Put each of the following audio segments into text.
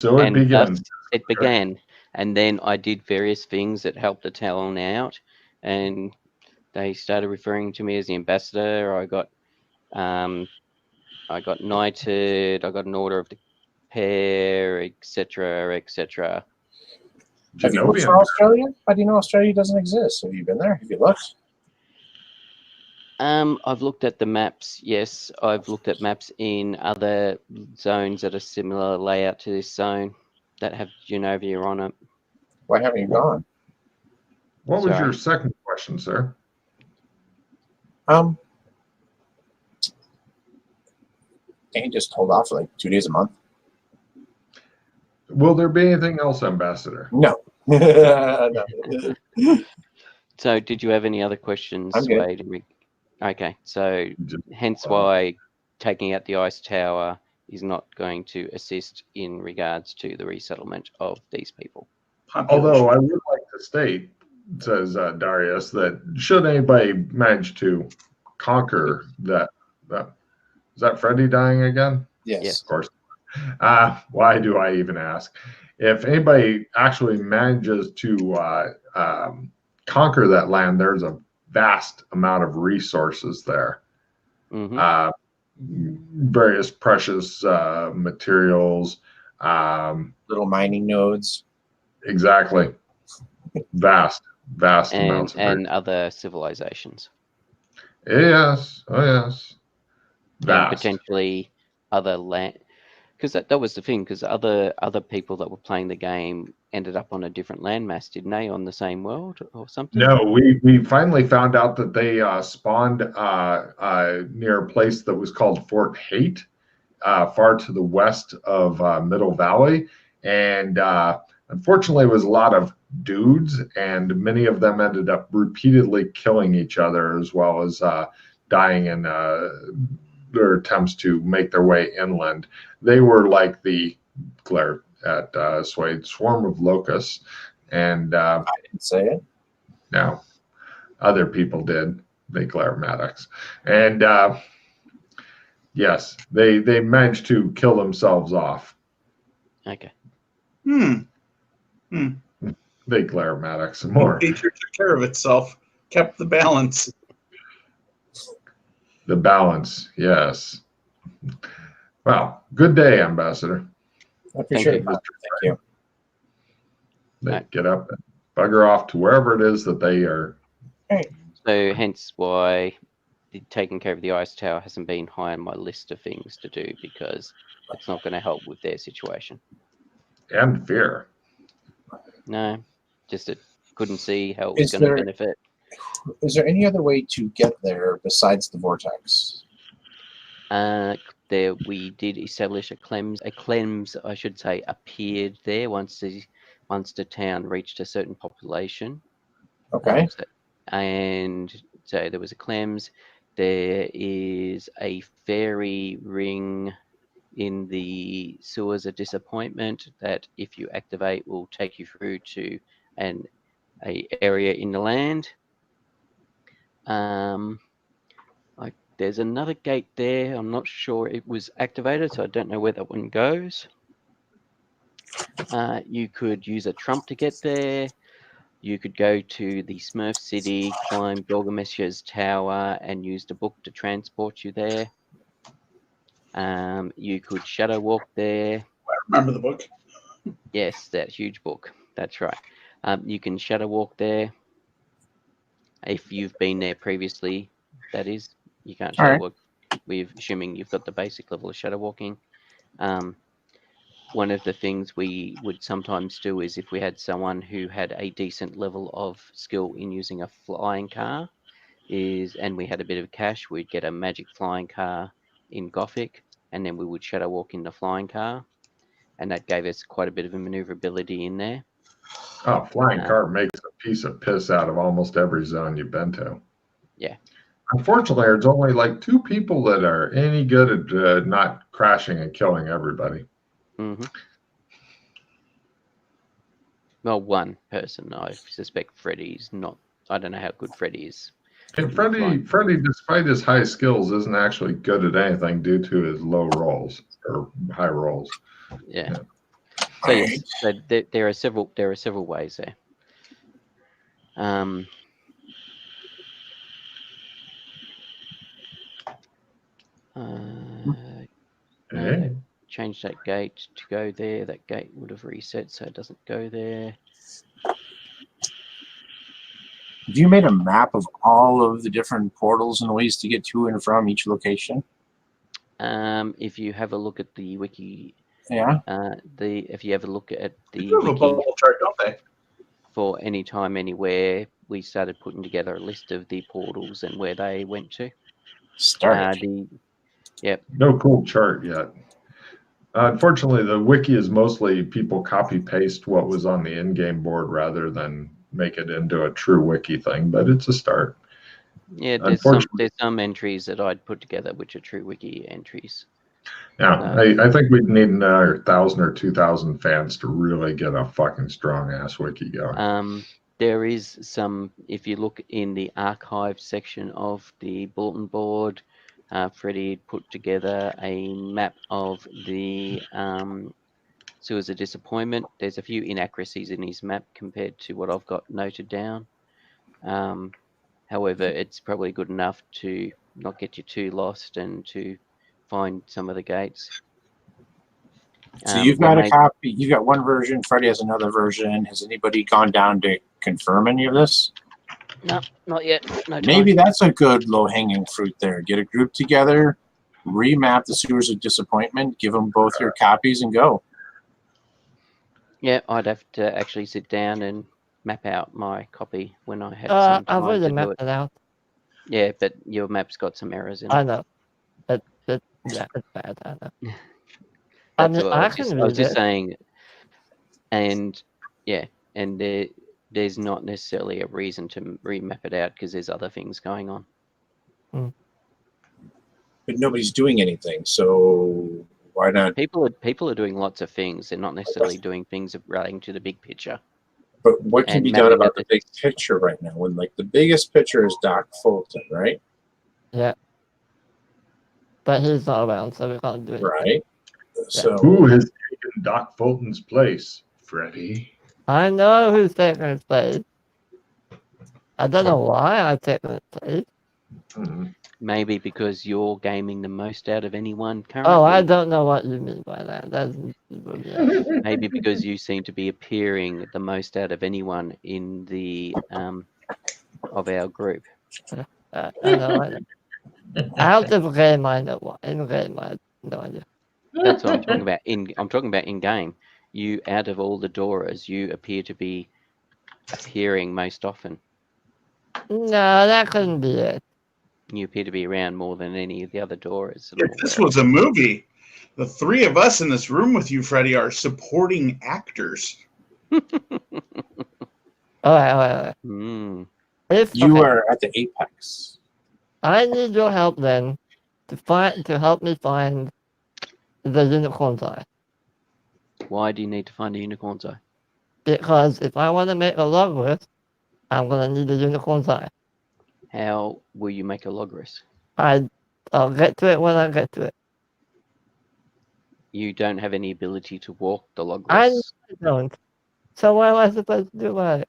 So it and begins. thus it began. And then I did various things that helped the town out, and they started referring to me as the ambassador. I got knighted. I got an order of the pair, etc., etc. Have you looked Genovian. for Australia? How do you know Australia doesn't exist? Have you been there? Have you looked? I've looked at the maps. Yes, I've looked at maps in other zones that are similar layout to this zone that have Genovia on it. Why haven't you gone? What was Sorry. your second question, sir? Can't you just hold off for like 2 days a month? Will there be anything else, Ambassador? No. No. So, did you have any other questions, I'm good. Swade? Okay, so hence why taking out the ice tower is not going to assist in regards to the resettlement of these people. Although I would like to state, says Darius, that should anybody manage to conquer that, is that Freddy dying again? Yes. Of course. Why do I even ask? If anybody actually manages to conquer that land, there's a vast amount of resources there. Mm-hmm. Various precious materials. Little mining nodes. Exactly. Vast amounts of and other civilizations. Yes. Oh, yes. And potentially other land. Because that was the thing, because other people that were playing the game ended up on a different landmass, didn't they, on the same world or something? No, we finally found out that they spawned near a place that was called Fort Haight, far to the west of Middle Valley. And unfortunately, it was a lot of dudes, and many of them ended up repeatedly killing each other, as well as dying in their attempts to make their way inland. They were like the glare at Swade swarm of locusts, and I didn't say it. no, other people did. They Glarematics, and yes, they managed to kill themselves off. Okay. They Glarematics some more. Nature took care of itself, kept the balance. The balance, yes. Well, good day, Ambassador. I appreciate it. Thank you. They get up and bugger off to wherever it is that they are. So hence why taking care of the ice tower hasn't been high on my list of things to do, because it's not going to help with their situation. And fear. No, just it couldn't see how it was going to benefit. Is there any other way to get there besides the vortex? There we did establish a clems, I should say, appeared there once the town reached a certain population. Okay. And so there was a clems. There is a fairy ring in the sewers of disappointment that, if you activate, will take you through to an area in the land. There's another gate there. I'm not sure it was activated, so I don't know where that one goes. You could use a trump to get there. You could go to the Smurf City, climb Gilgamesh's tower, and use the book to transport you there. You could shadow walk there. I remember the book. Yes, that huge book. That's right. You can shadow walk there. If you've been there previously, that is. You can't shadow walk. We're assuming you've got the basic level of shadow walking. One of the things we would sometimes do is, if we had someone who had a decent level of skill in using a flying car, and we had a bit of cash, we'd get a magic flying car in Gothic, and then we would shadow walk in the flying car, and that gave us quite a bit of a maneuverability in there. Oh, flying car makes a piece of piss out of almost every zone you've been to. Yeah. Unfortunately, there's only like 2 people that are any good at not crashing and killing everybody. Mm-hmm. Well, one person. I suspect Freddy's not. I don't know how good Freddy is. And Freddy, despite his high skills, isn't actually good at anything due to his low rolls or high rolls. Yeah. So yes, so there are several ways there. No, change that gate to go there. That gate would have reset, so it doesn't go there. Have you made a map of all of the different portals and ways to get to and from each location? If you have a look at the wiki, Yeah. if you have a look at They the do have a wiki bubble chart, don't they? for Anytime Anywhere, we started putting together a list of the portals and where they went to. Started. No cool chart yet. Unfortunately, the wiki is mostly people copy paste what was on the in-game board rather than make it into a true wiki thing, but it's a start. Yeah, there's some entries that I'd put together which are true wiki entries. Yeah, I think we'd need another 1,000 or 2,000 fans to really get a fucking strong ass wiki going. There is some, if you look in the archive section of the bulletin board, Freddie put together a map of the Sewers of Disappointment. There's a few inaccuracies in his map compared to what I've got noted down. However, it's probably good enough to not get you too lost and to find some of the gates. So you've got a copy. You've got one version. Freddie has another version. Has anybody gone down to confirm any of this? No, not yet. No time. Maybe that's a good low-hanging fruit there. Get a group together, remap the Sewers of Disappointment, give them both your copies, and go. Yeah, I'd have to actually sit down and map out my copy when I had some time I've already to do mapped it. it out. Yeah, but your map's got some errors in it. I know. Yeah, it's bad. I know. That's what I I was just saying. And yeah, and there's not necessarily a reason to remap it out because there's other things going on. But nobody's doing anything, so why not? People are doing lots of things. They're not necessarily doing things relating to the big picture. But what can And be done mapping about out the big picture right now? When like the biggest picture is Doc Fulton, right? Yeah. But he's not around, so we can't do it. Right. So who has taken Doc Fulton's place, Freddie? I know who's taking his place. I don't know why I taken his place. Maybe because you're gaming the most out of anyone currently. Oh, I don't know what you mean by that. That's maybe because you seem to be appearing the most out of anyone in the of our group. I know. Out of game, I know what. In game, I have no idea. That's what I'm talking about. I'm talking about in game. You, out of all the Doras, you appear to be appearing most often. No, that couldn't be it. You appear to be around more than any of the other Doras. If this was a movie, the three of us in this room with you, Freddie, are supporting actors. All right. If you are at the apex. I need your help then to help me find the unicorn's eye. Why do you need to find a unicorn's eye? Because if I want to make a logris, I'm gonna need a unicorn's eye. How will you make a logris? I'll get to it when I get to it. You don't have any ability to walk the logris. I don't. So what am I supposed to do about it?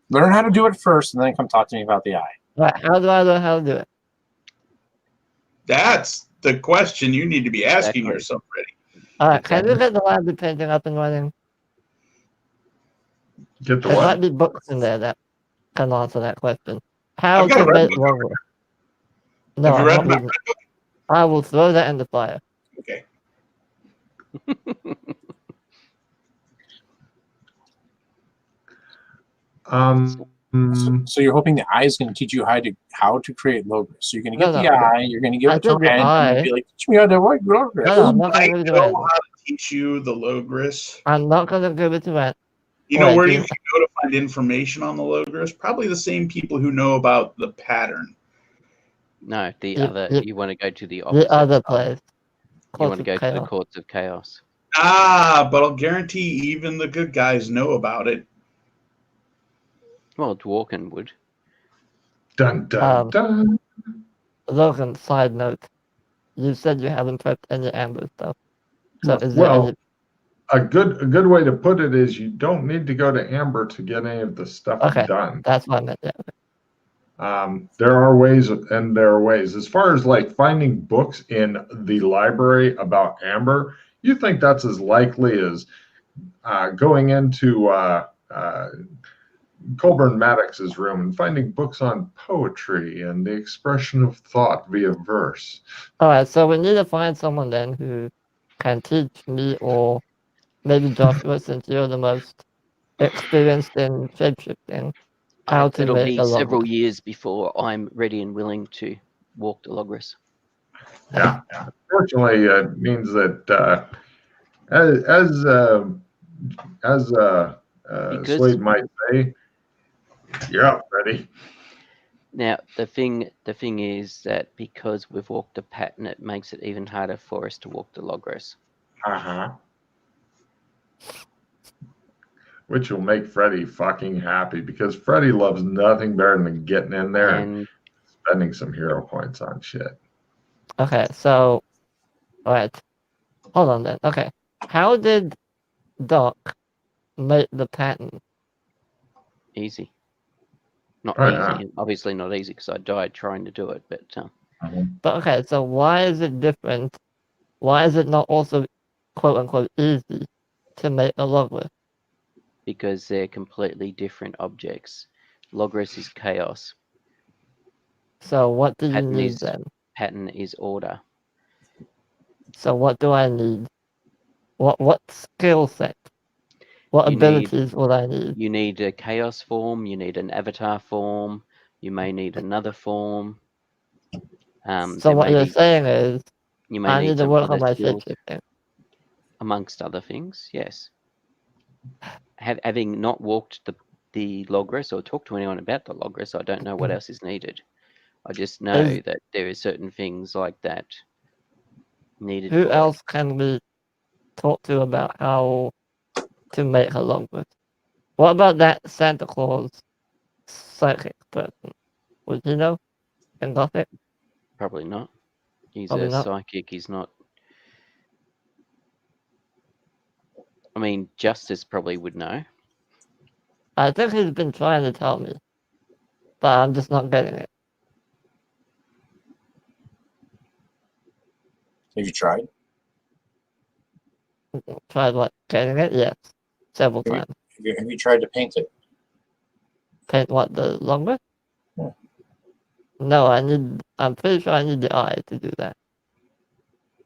Learn how to do it first, and then come talk to me about the eye. Right, how do I learn how to do it? That's the question you need to be asking yourself, Freddie. All right, can you get the lab painting up and running? Get the There what? might be books in there that can answer that question. How to make logris? No, Have you read I'm my not. I will throw that in the fire. Okay. So you're hoping the eye is going to teach you how to create logos. So you're going to get the eye, you're going to give it to Rand, and be like, teach me how to write logos. No, I'm not going to give it to know Rand. how to teach you the logris. I'm not going to give it to Rand. You know where you can go to find information on the logris? Probably the same people who know about the pattern. No, you want to go to the opposite. The other place. You want to go to the Courts of Chaos. But I'll guarantee even the good guys know about it. Well, Dworkin would. Dun, dun, dun. Logan, side note. You said you haven't prepped any ambush stuff. So is there any... a good way to put it is you don't need to go to Amber to get any of the stuff Okay, done. that's what I meant. Yeah. There are ways and there are ways. As far as like finding books in the library about Amber, you think that's as likely as going into Colburn Maddox's room and finding books on poetry and the expression of thought via verse. All right, so we need to find someone then who can teach me, or maybe Joshua, since you're the most experienced in shapeshifting, how to It'll make be a several logos. years before I'm ready and willing to walk the Logris. Yeah. Fortunately, it means that as Because Slade might say, you're up, Freddie. now the thing is that because we've walked a pattern, it makes it even harder for us to walk the Logris. Uh-huh. Which will make Freddie fucking happy because Freddie loves nothing better than getting in there and spending some hero points on shit. Okay, so, all right, hold on then. Okay, how did Doc make the pattern? Easy. Not Oh, easy. Obviously not easy because I died trying to do it, but But okay, so why is it different? Why is it not also quote unquote easy to make a logos? because they're completely different objects. Logos is chaos. So what do you Pattern need is then? pattern is order. So what do I need? What skill set? What You abilities will I need? You need a chaos form. You need an avatar form. You may need another form. So there what may you're be saying is you may I need need to some work other on my skills, shapeshifting. amongst other things. Yes. Having not walked the Logris or talked to anyone about the Logris, I don't know what else is needed. I just know that there are certain things like that needed Who for else can we talk to about how to make a logos? What about that Santa Claus psychic person? Would you know? In Gothic? Probably not. He's Probably a not. psychic. He's not. I mean, Justice probably would know. I think he's been trying to tell me, but I'm just not getting it. Have you tried? Tried what? Getting it? Yes. Several Have you, times. have you tried to paint it? Paint what? The logos? Yeah. No, I'm pretty sure I need the eye to do that.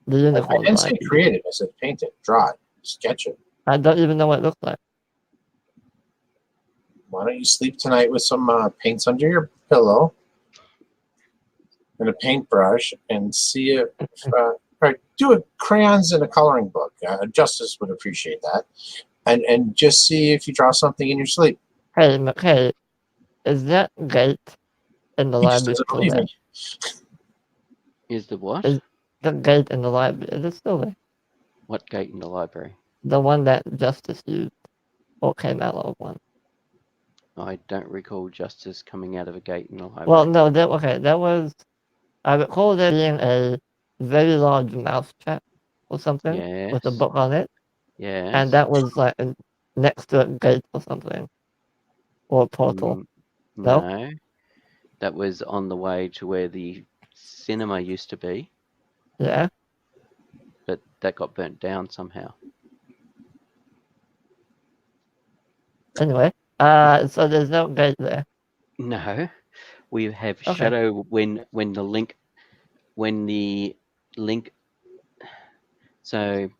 The I unicorn's didn't eye. say create it. I said paint it, draw it, sketch it. I don't even know what it looks like. Why don't you sleep tonight with some paints under your pillow and a paintbrush and see if right, do it crayons in a coloring book. Justice would appreciate that, and just see if you draw something in your sleep. Hey, is that gate in the He just library doesn't still believe there? me. Is the what? Is the gate in the library, is it still there? What gate in the library? The one that Justice used, or came out of one. I don't recall Justice coming out of a gate in the library. Well, no, that was, I recall there being a very large mouse trap or something with a Yes. book on it, Yes. and that was like next to a gate or something, or a portal. No? No. That was on the way to where the cinema used to be, Yeah. but that got burnt down somehow. Anyway, so there's no gate there. No. We have Okay. shadow when the link. So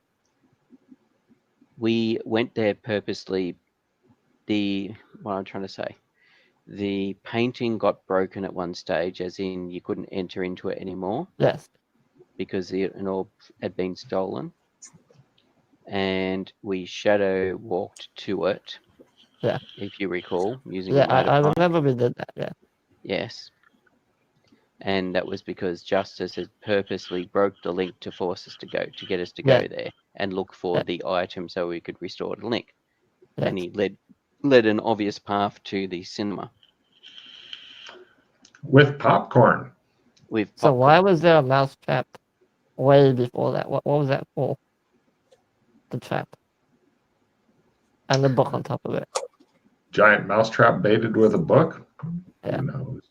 we went there purposely. What I'm trying to say, the painting got broken at one stage, as in you couldn't enter into it anymore Yes. because an orb had been stolen, and we shadow walked to it. Yeah. If you recall, using Yeah, a I motorbike. remember we did that, yeah. Yes. And that was because Justice had purposely broke the link to force us to get us to go there and look for the item so we could restore the link. Yes. And he led an obvious path to the cinema. With popcorn. So why was there a mouse trap way before that? What was that for? The trap. and the book on top of it. Giant mousetrap baited with a book? Yeah. Who knows?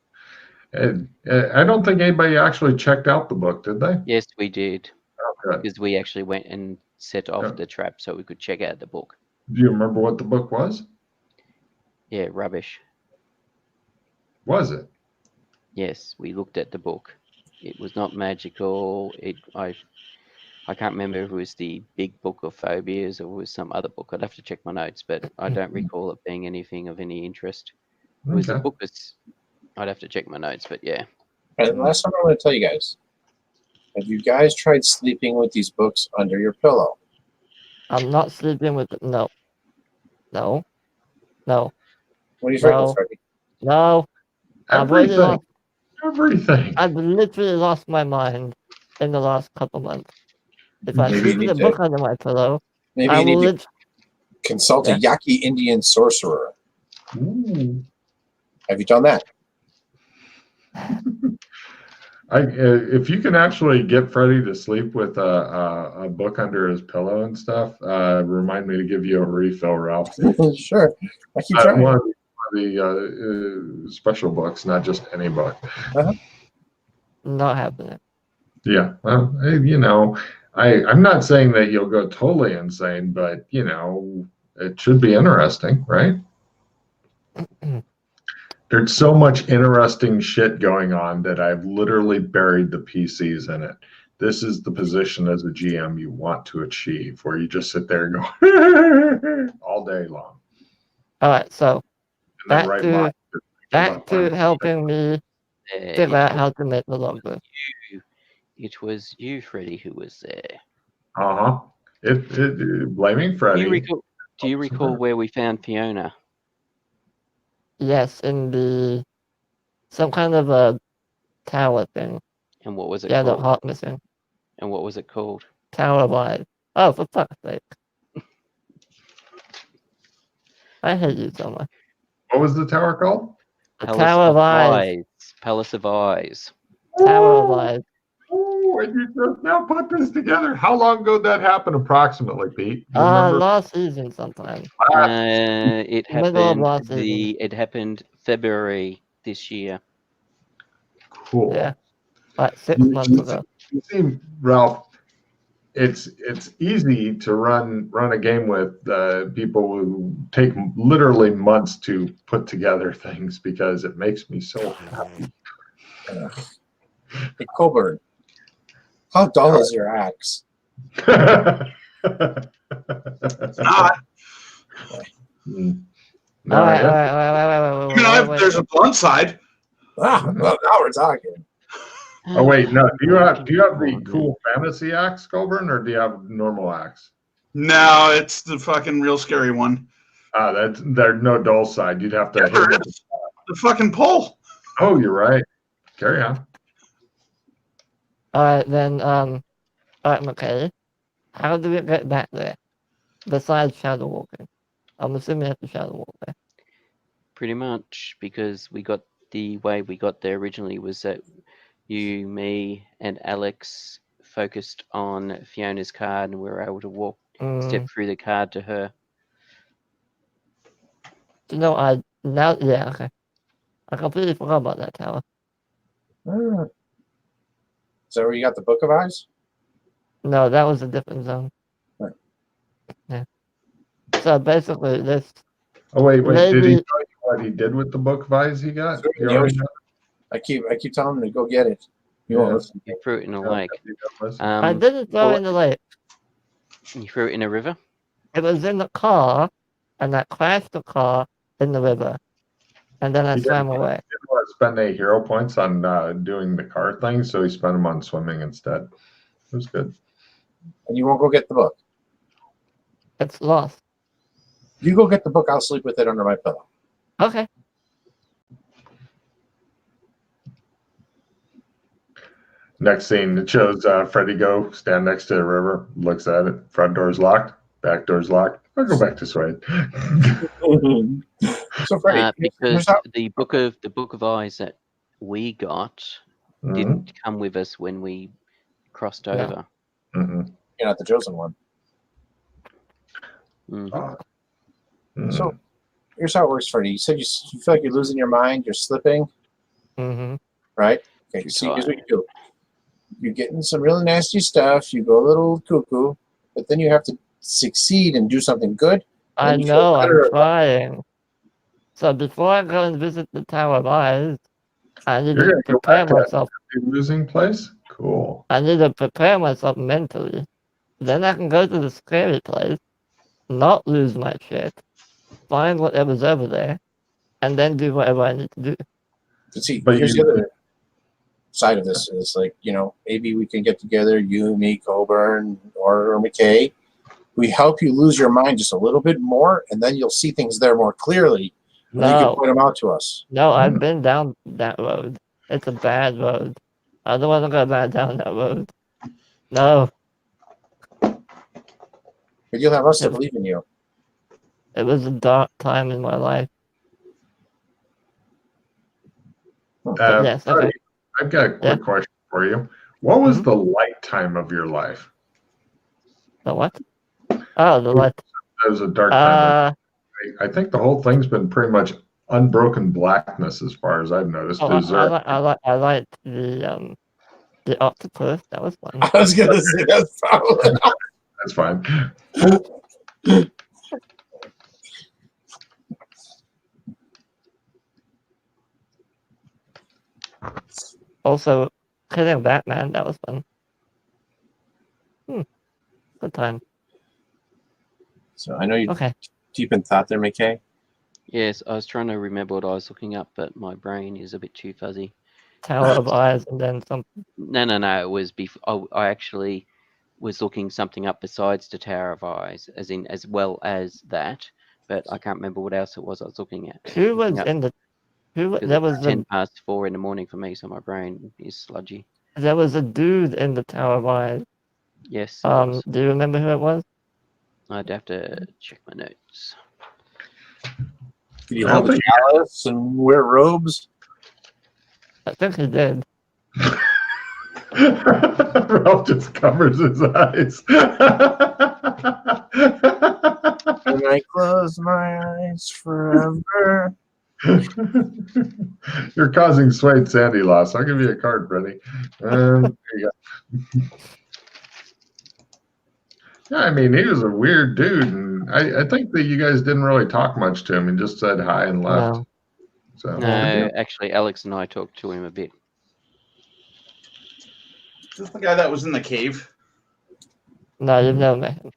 I don't think anybody actually checked out the book, did they? Yes, we did. Oh, good. Because we actually went and set off Yeah. the trap so we could check out the book. Do you remember what the book was? Yeah, rubbish. Was it? Yes, we looked at the book. It was not magical. I can't remember if it was the Big Book of Phobias or it was some other book. I'd have to check my notes, but I don't recall it being anything of any interest. It was a Okay. book that's... I'd have to check my notes, but yeah. And last time I want to tell you guys, have you guys tried sleeping with these books under your pillow? I'm not sleeping with it. No. No. No. What are you afraid No. of, Freddie? No. I've already Everything. lost, Everything. I've literally lost my mind in the last couple months. If I Maybe sleep you with a need book to. under my pillow, Maybe I you will need to consult a Yaqui Indian sorcerer. Ooh. Have you done that? If you can actually get Freddie to sleep with a book under his pillow and stuff, remind me to give you a refill, Ralph. Sure. I keep trying. One of the special books, not just any book. not happening. Yeah, well, I'm not saying that you'll go totally insane, but it should be interesting, right? There's so much interesting shit going on that I've literally buried the PCs in it. This is the position as a GM you want to achieve, where you just sit there and go all day long. All right, so And then back write to mine. back to helping me There, figure out it, how to make the logbook. it was you, Freddie, who was there. Uh-huh. Blaming Do Freddie. you recall where we found Fiona? Yes, in some kind of a tower thing. And what was it Yeah, the called? heart missing. And what was it called? Tower of Lies. Oh, for fuck's sake. I hate you so much. What was the tower called? The Tower of Eyes. Palace of Eyes. Tower of Lies. Oh, and you just now put this together. How long ago did that happen approximately, Pete? Do you remember? Last season sometime. It Middle of happened last season. it happened February this year. Cool. Yeah. Like 6 months ago. You see, Ralph, it's easy to run a game with people who take literally months to put together things because it makes me so happy. Hey, Colburn, how dull is your axe? It's not. No, All right, yeah. wait. There's a blunt side. Well, now we're talking. Oh wait, no. Do you have the cool fantasy axe, Colburn, or do you have normal axe? No, it's the fucking real scary one. There's no dull side. You'd have to hit it with The fucking pole. Oh, you're right. Carry on. All right, then, all right, McKay. How do we get back there? Besides shadow walking. I'm assuming it's the shadow walk there. Pretty much, because the way we got there originally was that you, me, and Alex focused on Fiona's card, and we were able to step through the card to her. Yeah, okay. I completely forgot about that tower. Is that where you got the Book of Eyes? No, that was a different zone. Right. Yeah. So basically, this. Oh wait. Did he Maybe- tell you what he did with the book of eyes he got? Sure, You yeah. already know? I keep telling him to go get it. You won't Yeah. listen. You threw it in a lake. I didn't throw it in the lake. You threw it in a river? It was in the car, and I crashed the car in the river. And then I He swam didn't away. want to spend any hero points on doing the car thing, so he spent them on swimming instead. It was good. And you won't go get the book. It's lost. You go get the book. I'll sleep with it under my pillow. Okay. Next scene, it shows Freddy go stand next to the river, looks at it. Front door's locked, back door's locked. I'll go back to Suede. So Freddie, because the book of eyes that we got didn't come with us when we crossed over. Mm-hmm. you're not the chosen one. Mhm. So here's how it works for you. You said you feel like you're losing your mind, you're slipping, Mm-hmm. right? Okay, so here's what you do. You're getting some really nasty stuff, you go a little cuckoo, but then you have to succeed and do something good. I and you feel know, I'm better. trying. So before I go and visit the Tower of Eyes, I need You're to gonna go prepare back to that myself. losing place? Cool. I need to prepare myself mentally. Then I can go to the scary place, not lose my shit, find whatever's over there, and then do whatever I need to do. But see, But here's you- the other side of this is like, maybe we can get together, you, me, Coburn, or McKay. We help you lose your mind just a little bit more, and then you'll see things there more clearly. And then you can No, point them out to us. no, I've been down that road. It's a bad road. I don't want to go back down that road. No, But you'll have us to Yep. believe in you. it was a dark time in my life. But yes, okay. Freddie, I've got a quick question for you. What was the light time of your life? The what? Oh, the light. That was a dark time. I think the whole thing's been pretty much unbroken blackness as far as I've noticed. Oh, Is there? I liked the octopus. That was fun. I was going to say that's probably That's fine. Also, killing Batman. That was fun. Good time. So I know you're Okay. deep in thought there, McKay. Yes, I was trying to remember what I was looking up, but my brain is a bit too fuzzy. Tower of Eyes, and then some. No. It was before. I actually was looking something up besides the Tower of Eyes, as well as that. But I can't remember what else it was I was looking at. Who was Looking up, in the? Who? because There it's was 10 past 4 in the morning for me, so my brain is sludgy. There was a dude in the Tower of Eyes. Yes. it was. Do you remember who it was? I'd have to check my notes. Did you hold a chalice and wear robes? I think he did. Ralph just covers his eyes. And I close my eyes forever. You're causing Sweet Sandy loss. I'll give you a card, Freddie. There you go. Yeah, I mean, he was a weird dude, and I think that you guys didn't really talk much to him. He just said hi and left. No. So No, actually, Alex and I talked to him a bit. Is this the guy that was in the cave? No, you've never met him.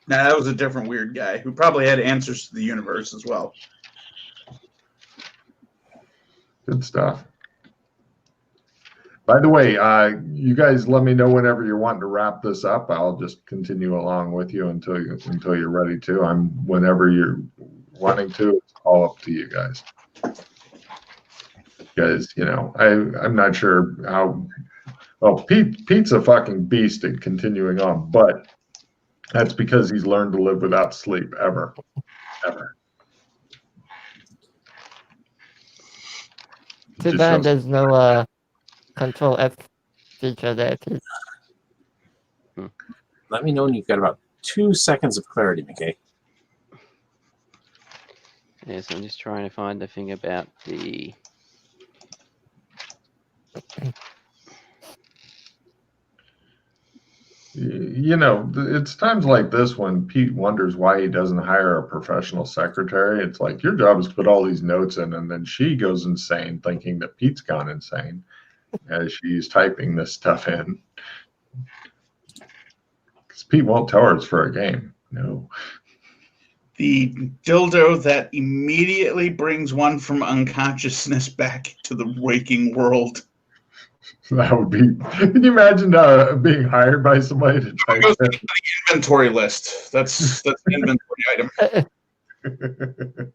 Nah, that was a different weird guy who probably had answers to the universe as well. good stuff. By the way, you guys let me know whenever you're wanting to wrap this up. I'll just continue along with you until you're ready to. Whenever you're wanting to, it's all up to you guys. Because I'm not sure how. Well, Pete's a fucking beast at continuing on, but that's because he's learned to live without sleep ever. Too Just bad shows- there's no Control F feature there. Too. Let me know when you've got about 2 seconds of clarity, McKay. Yes, I'm just trying to find the thing about the. It's times like this when Pete wonders why he doesn't hire a professional secretary. It's like, your job is to put all these notes in, and then she goes insane thinking that Pete's gone insane as she's typing this stuff in. Because Pete won't tell her it's for a game. No. The dildo that immediately brings one from unconsciousness back to the waking world. That would be. Can you imagine being hired by somebody to type Goes to in? the inventory list. That's an inventory item. We're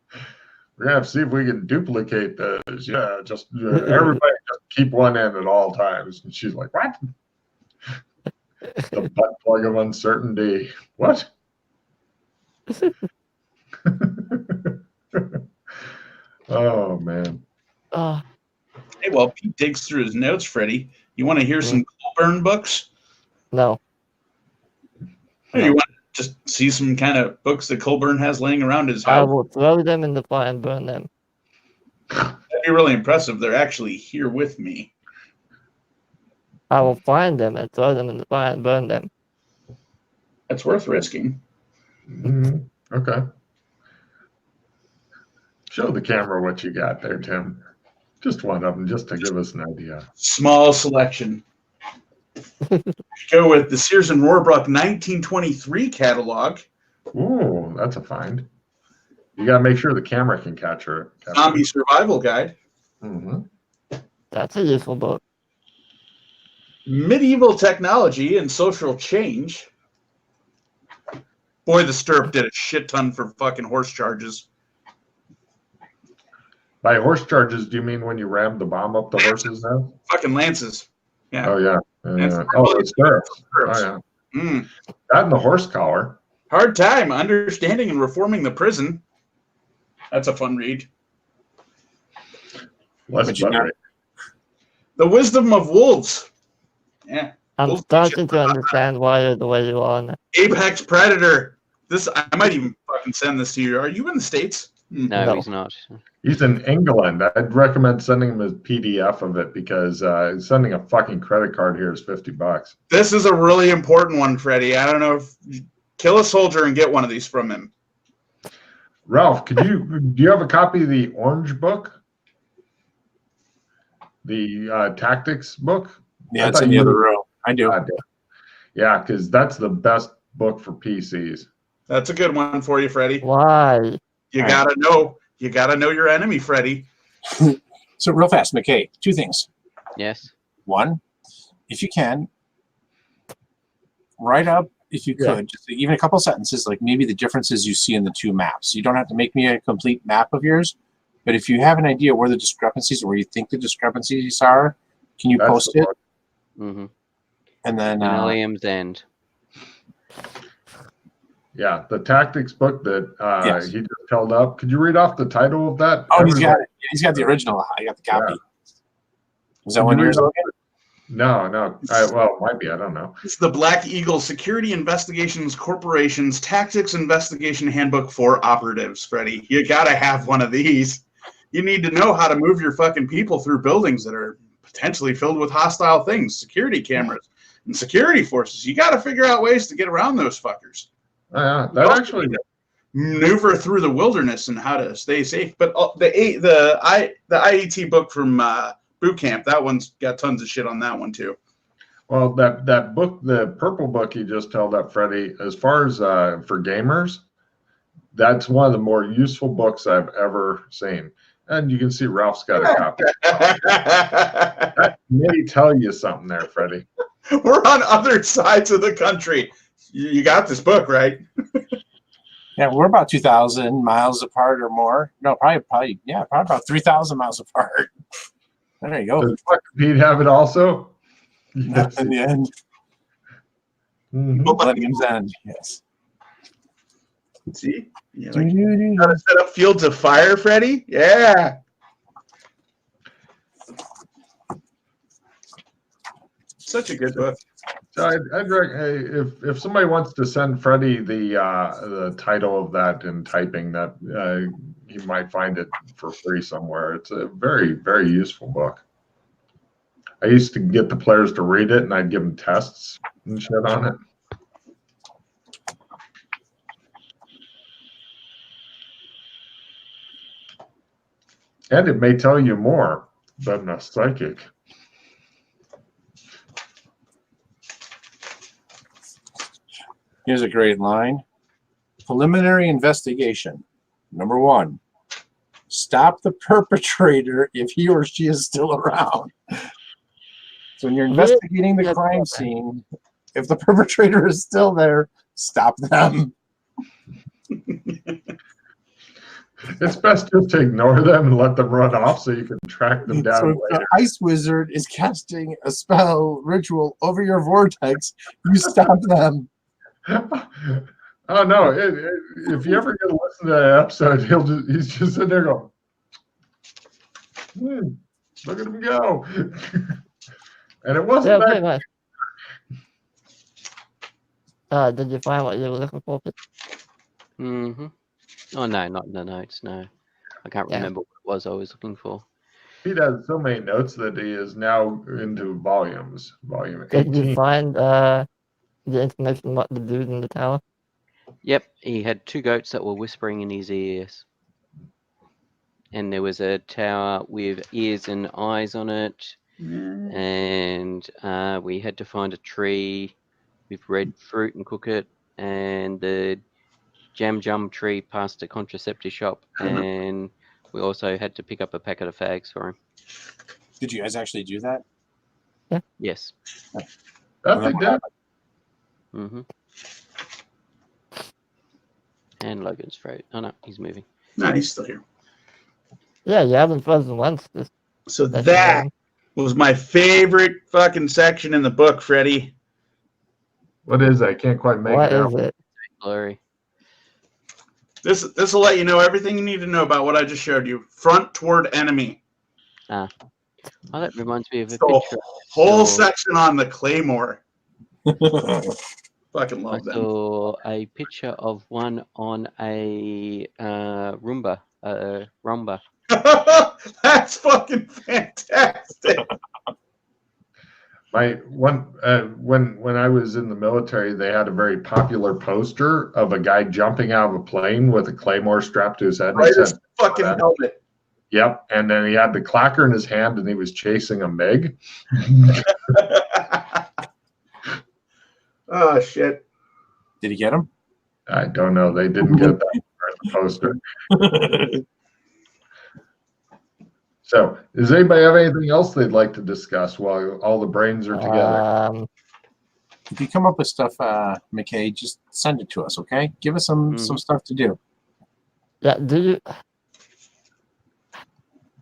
gonna have to see if we can duplicate those. Yeah, just everybody just keep one in at all times. And she's like, "What? The butt plug of uncertainty? What?" Oh man. Oh, Hey, well, Pete digs through his notes, Freddie. You want to hear some Colburn books? no. Here, just see some kind of books that Colburn has laying around his I house. will throw them in the fire and burn them. That'd be really impressive. They're actually here with me. I will find them and throw them in the fire and burn them. That's worth risking. Okay. Show the camera what you got there, Tim. Just one of them, just to give us an idea. Small selection. Go with the Sears and Roebuck 1923 catalog. Ooh, that's a find. You got to make sure the camera can capture it. Zombie Survival Guide. That's a useful book. Medieval Technology and Social Change. Boy, the Stirrup did a shit ton for fucking horse charges. By horse charges, do you mean when you rammed the bomb up the horse's nose? Fucking lances. Yeah. Oh, yeah. Oh, the stirrups. Oh, yeah. That and the horse collar. Hard Time, Understanding and Reforming the Prison. That's a fun read. Less butter. The Wisdom of Wolves. Yeah. I'm starting to understand why you're the way you are now. Apex Predator. This I might even fucking send this to you. Are you in the States? No, he's not. He's in England. I'd recommend sending him a PDF of it because sending a fucking credit card here is $50. This is a really important one, Freddie. I don't know if kill a soldier and get one of these from him. Ralph, do you have a copy of the Orange book? The tactics book? Yeah, it's in the other row. I do. Yeah, because that's the best book for PCs. That's a good one for you, Freddie. Why? You gotta know. You gotta know your enemy, Freddie. So real fast, McKay, two things. Yes. One, if you can, write up, if you could, just even a couple sentences, like maybe the differences you see in the two maps. You don't have to make me a complete map of yours, but if you have an idea where the discrepancies or where you think the discrepancies are, can you post it? Mm-hmm. And then Millennium's End. Yeah, the tactics book that he just held up. Could you read off the title of that? Oh, he's got it. He's got the original. I got the copy. Yeah. Is that one yours? No. Well, it might be. I don't know. It's the Black Eagle Security Investigations Corporation's Tactics Investigation Handbook for Operatives, Freddie. You gotta have one of these. You need to know how to move your fucking people through buildings that are potentially filled with hostile things, security cameras, and security forces. You gotta figure out ways to get around those fuckers. That actually maneuver through the wilderness and how to stay safe. But the IET book from Boot Camp, that one's got tons of shit on that one too. Well, that book, the purple book you just held up, Freddie, as far as for gamers, that's one of the more useful books I've ever seen. And you can see Ralph's got a copy. That may tell you something there, Freddie. We're on other sides of the country. You got this book, right? Yeah, we're about 2,000 miles apart or more. No, probably about 3,000 miles apart. There you go. Does Pete have it also? Yes. In the end. Millennium's End, yes. See? Yeah, like, how to set up fields of fire, Freddie? Yeah. Such a good book. So I'd recommend if somebody wants to send Freddie the title of that in typing, that he might find it for free somewhere. It's a very, very useful book. I used to get the players to read it, and I'd give them tests and shit on it. And it may tell you more than a psychic. Here's a great line. Preliminary investigation. Number 1, stop the perpetrator if he or she is still around. So when you're investigating the crime scene, if the perpetrator is still there, stop them. It's best just to ignore them and let them run off so you can track them down So if later. the ice wizard is casting a spell ritual over your vortex, you stop them. Oh no! If you ever get to listen to that episode, he's just sitting there going, "Look at him go!" And it wasn't that. Did you find what you were looking for? Mm-hmm. Oh, no, not in the notes, no. I can't Yeah. remember what it was I was looking for. Pete has so many notes that he is now into volumes. Volume Did you 18. find the information about the dude in the tower? Yep, he had 2 goats that were whispering in his ears. And there was a tower with ears and eyes on it. And we had to find a tree with red fruit and cook it. And the jam tree past a contraceptive shop. And we also had to pick up a packet of fags for him. Did you guys actually do that? Yes. That they did. Mm-hmm. And Logan's throat. Oh no, he's moving. No, he's still here. Yeah, you haven't frozen once. So that was my favorite fucking section in the book, Freddie. What is that? I can't quite make What it out. is it? Blurry. This will let you know everything you need to know about what I just showed you. Front toward enemy. Oh, that reminds me of a The picture. whole saw- section on the Claymore. Fucking I love them. saw a picture of one on a Roomba. Rumba. That's fucking fantastic. My one when I was in the military, they had a very popular poster of a guy jumping out of a plane with a claymore strapped to his head. And Right he as said, fucking helmet. "Yep," and then he had the clacker in his hand, and he was chasing a MiG. Oh shit. Did he get him? I don't know. They didn't get that part of the poster. So, does anybody have anything else they'd like to discuss while all the brains are together? If you come up with stuff, McKay, just send it to us, okay? Give us some stuff to do. Yeah, do you?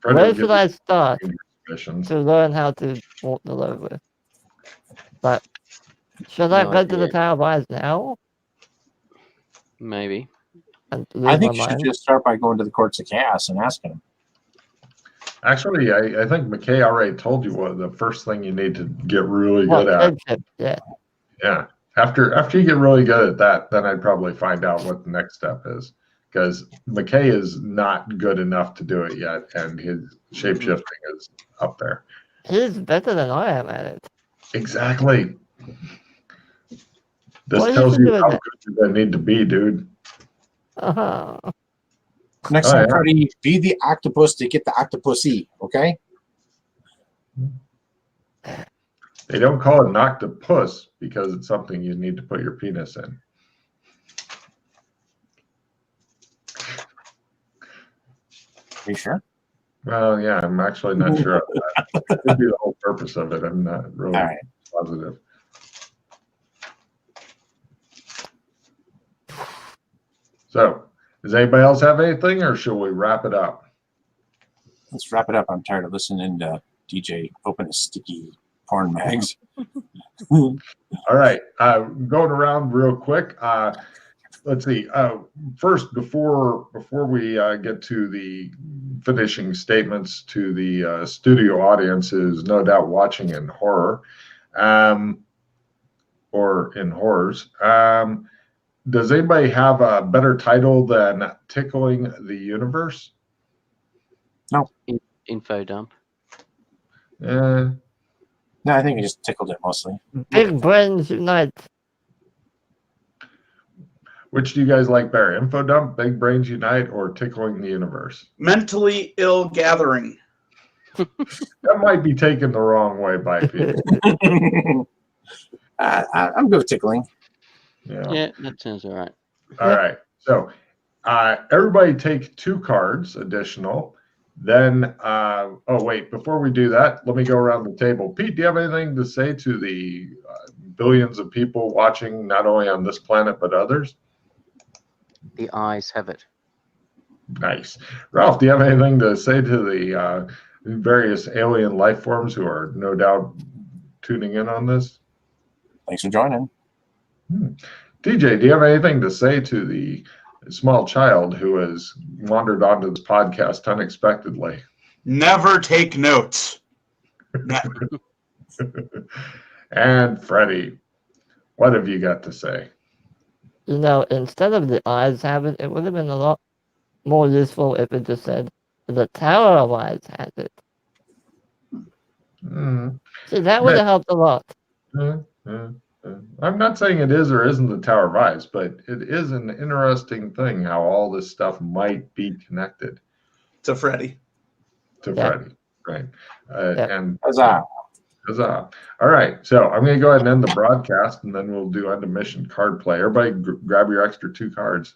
Fred Where will should give I you start submissions. to learn how to walk the road? But should I No go to the idea. tower of eyes now Maybe. and I lose think my you should mind? just start by going to the courts of chaos and asking them. Actually, I think McKay already told you what the first thing you need to get really What, good at. friendship? Yeah. Yeah. After you get really good at that, then I'd probably find out what the next step is. Because McKay is not good enough to do it yet, and his shapeshifting is up there. He's better than I am at it. Exactly. This Well, you tells should you do it how then. good you're going to need to be, dude. Uh-huh. Next Oh, time, yeah. Freddie, be the octopus to get the octopusy, okay? They don't call it an octopus because it's something you need to put your penis in. Are you sure? Well, yeah, I'm actually not sure of that. That could be the whole purpose of it. I'm not really All right. positive. So, does anybody else have anything, or should we wrap it up? Let's wrap it up. I'm tired of listening to DJ open his sticky porn mags. All right, going around real quick. Let's see. First, before we get to the finishing statements to the studio audience, who's no doubt watching in horror, or in horrors. Does anybody have a better title than Tickling the Universe? Info dump. No, I think I just tickled it mostly. Big brains unite. Which do you guys like better, Info Dump, Big Brains Unite, or Tickling the Universe? Mentally ill gathering. That might be taken the wrong way by people. I'm good with tickling. Yeah, that sounds all right. All right. So everybody take 2 cards additional. Then, oh, wait, before we do that, let me go around the table. Pete, do you have anything to say to the billions of people watching, not only on this planet, but others? The eyes have it. Nice. Ralph, do you have anything to say to the various alien life forms who are no doubt tuning in on this? Thanks for joining. DJ, do you have anything to say to the small child who has wandered onto this podcast unexpectedly? Never take notes. Never. And Freddie, what have you got to say? instead of the eyes have it, it would have been a lot more useful if it just said the Tower of Eyes has it. Mm. See, that would have helped a lot. I'm not saying it is or isn't the Tower of Eyes, but it is an interesting thing how all this stuff might be connected To Freddy. to Yeah. Freddy, right? Yeah. And Huzzah. huzzah! All right, so I'm going to go ahead and end the broadcast, and then we'll do end of mission card play. Everybody, grab your extra 2 cards.